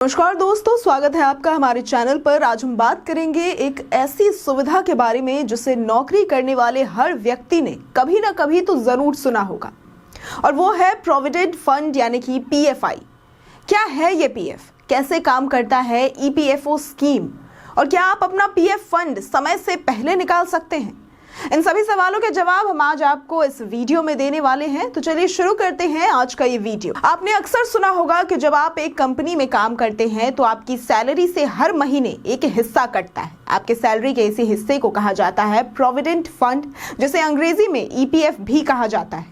नमस्कार दोस्तों, स्वागत है आपका हमारे चैनल पर। आज हम बात करेंगे एक ऐसी सुविधा के बारे में जिसे नौकरी करने वाले हर व्यक्ति ने कभी ना कभी तो जरूर सुना होगा, और वो है प्रोविडेंट फंड यानी कि पीएफआई। क्या है ये पीएफ, कैसे काम करता है ईपीएफओ स्कीम, और क्या आप अपना पीएफ फंड समय से पहले निकाल सकते हैं? इन सभी सवालों के जवाब हम आज आपको इस वीडियो में देने वाले हैं। तो चलिए शुरू करते हैं आज का ये वीडियो। आपने अक्सर सुना होगा कि जब आप एक कंपनी में काम करते हैं तो आपकी सैलरी से हर महीने एक हिस्सा कटता है। आपके सैलरी के इसी हिस्से को कहा जाता है प्रोविडेंट फंड, जिसे अंग्रेजी में ईपीएफ भी कहा जाता है।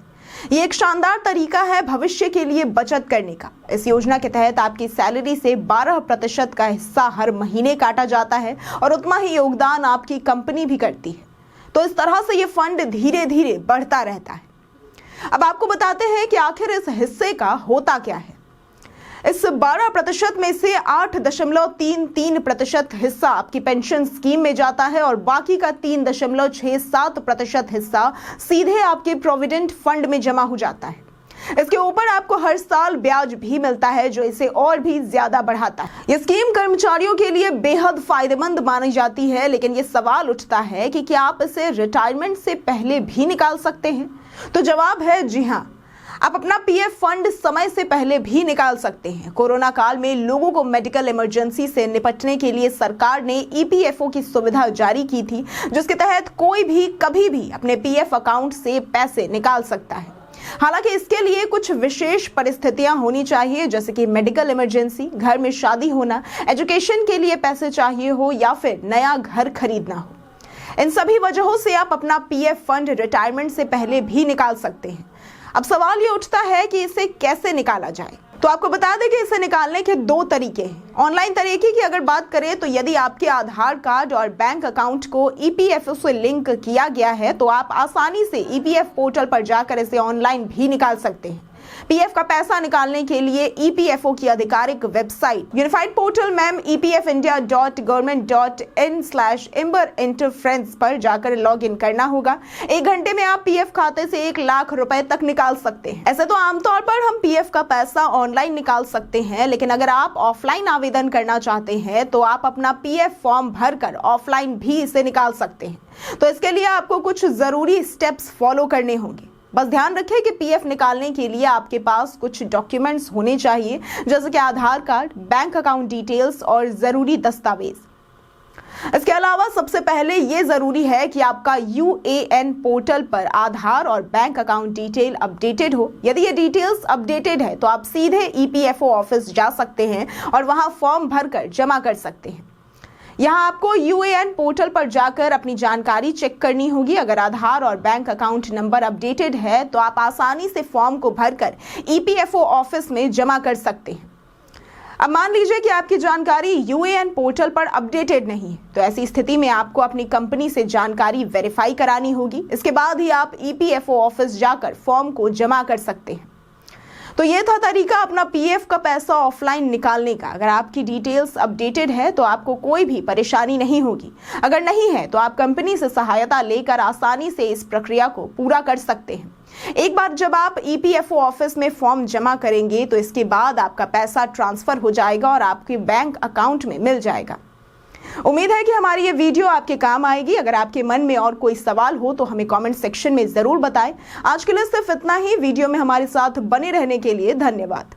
ये एक शानदार तरीका है भविष्य के लिए बचत करने का। इस योजना के तहत आपकी सैलरी से 12% का हिस्सा हर महीने काटा जाता है और उतना ही योगदान आपकी कंपनी भी करती है। तो इस तरह से ये फंड धीरे धीरे बढ़ता रहता है। अब आपको बताते हैं कि आखिर इस हिस्से का होता क्या है। इस 12% में से 8.33% हिस्सा आपकी पेंशन स्कीम में जाता है और बाकी का 3.67% हिस्सा सीधे आपके प्रोविडेंट फंड में जमा हो जाता है। इसके ऊपर आपको हर साल ब्याज भी मिलता है, जो इसे और भी ज्यादा बढ़ाता है। ये स्कीम कर्मचारियों के लिए बेहद फायदेमंद मानी जाती है, लेकिन ये सवाल उठता है कि क्या आप इसे रिटायरमेंट से पहले भी निकाल सकते हैं? तो जवाब है जी हाँ, आप अपना पीएफ फंड समय से पहले भी निकाल सकते हैं। कोरोना काल में लोगों को मेडिकल इमरजेंसी से निपटने के लिए सरकार ने ईपीएफओ की सुविधा जारी की थी, जिसके तहत कोई भी कभी भी अपने पीएफ अकाउंट से पैसे निकाल सकता है। हालांकि इसके लिए कुछ विशेष परिस्थितियां होनी चाहिए, जैसे कि मेडिकल इमरजेंसी, घर में शादी होना, एजुकेशन के लिए पैसे चाहिए हो या फिर नया घर खरीदना हो। इन सभी वजहों से आप अपना पीएफ फंड रिटायरमेंट से पहले भी निकाल सकते हैं। अब सवाल ये उठता है कि इसे कैसे निकाला जाए। तो आपको बता दें कि इसे निकालने के 2 तरीके हैं। ऑनलाइन तरीके की अगर बात करें तो यदि आपके आधार कार्ड और बैंक अकाउंट को ईपीएफओ से लिंक किया गया है तो आप आसानी से ईपीएफ पोर्टल पर जाकर इसे ऑनलाइन भी निकाल सकते हैं। पीएफ का पैसा निकालने के लिए ईपीएफओ की आधिकारिक website unified portal ma'am epfindia.government.in/imber-interference पर जाकर लॉग इन करना होगा। 1 घंटे में आप पीएफ खाते से 1 लाख रुपए तक निकाल सकते हैं। ऐसे तो आमतौर पर हम पीएफ का पैसा ऑनलाइन निकाल सकते हैं, लेकिन अगर आप ऑफलाइन आवेदन करना चाहते हैं तो आप अपना पीएफ फॉर्म भरकर ऑफलाइन भी इसे निकाल सकते हैं। तो इसके लिए आपको कुछ जरूरी स्टेप्स फॉलो करने होंगे। बस ध्यान रखें कि पीएफ निकालने के लिए आपके पास कुछ डॉक्यूमेंट्स होने चाहिए, जैसे कि आधार कार्ड, बैंक अकाउंट डिटेल्स और जरूरी दस्तावेज। इसके अलावा सबसे पहले ये जरूरी है कि आपका यूएएन पोर्टल पर आधार और बैंक अकाउंट डिटेल अपडेटेड हो। यदि ये डिटेल्स अपडेटेड है तो आप सीधे ईपीएफओ ऑफिस जा सकते हैं और वहां फॉर्म भरकर जमा कर सकते हैं। यहाँ आपको यूएएन पोर्टल पर जाकर अपनी जानकारी चेक करनी होगी। अगर आधार और बैंक अकाउंट नंबर अपडेटेड है तो आप आसानी से फॉर्म को भरकर ईपीएफओ ऑफिस में जमा कर सकते हैं। अब मान लीजिए कि आपकी जानकारी यूएएन पोर्टल पर अपडेटेड नहीं है, तो ऐसी स्थिति में आपको अपनी कंपनी से जानकारी वेरीफाई करानी होगी। इसके बाद ही आप ईपीएफओ ऑफिस जाकर फॉर्म को जमा कर सकते हैं। तो ये था तरीका अपना पीएफ का पैसा ऑफलाइन निकालने का। अगर आपकी डिटेल्स अपडेटेड है तो आपको कोई भी परेशानी नहीं होगी। अगर नहीं है तो आप कंपनी से सहायता लेकर आसानी से इस प्रक्रिया को पूरा कर सकते हैं। एक बार जब आप ईपीएफओ ऑफिस में फॉर्म जमा करेंगे तो इसके बाद आपका पैसा ट्रांसफर हो जाएगा और आपके बैंक अकाउंट में मिल जाएगा। उम्मीद है कि हमारी ये वीडियो आपके काम आएगी। अगर आपके मन में और कोई सवाल हो तो हमें कमेंट सेक्शन में जरूर बताएं। आज के लिए सिर्फ इतना ही। वीडियो में हमारे साथ बने रहने के लिए धन्यवाद।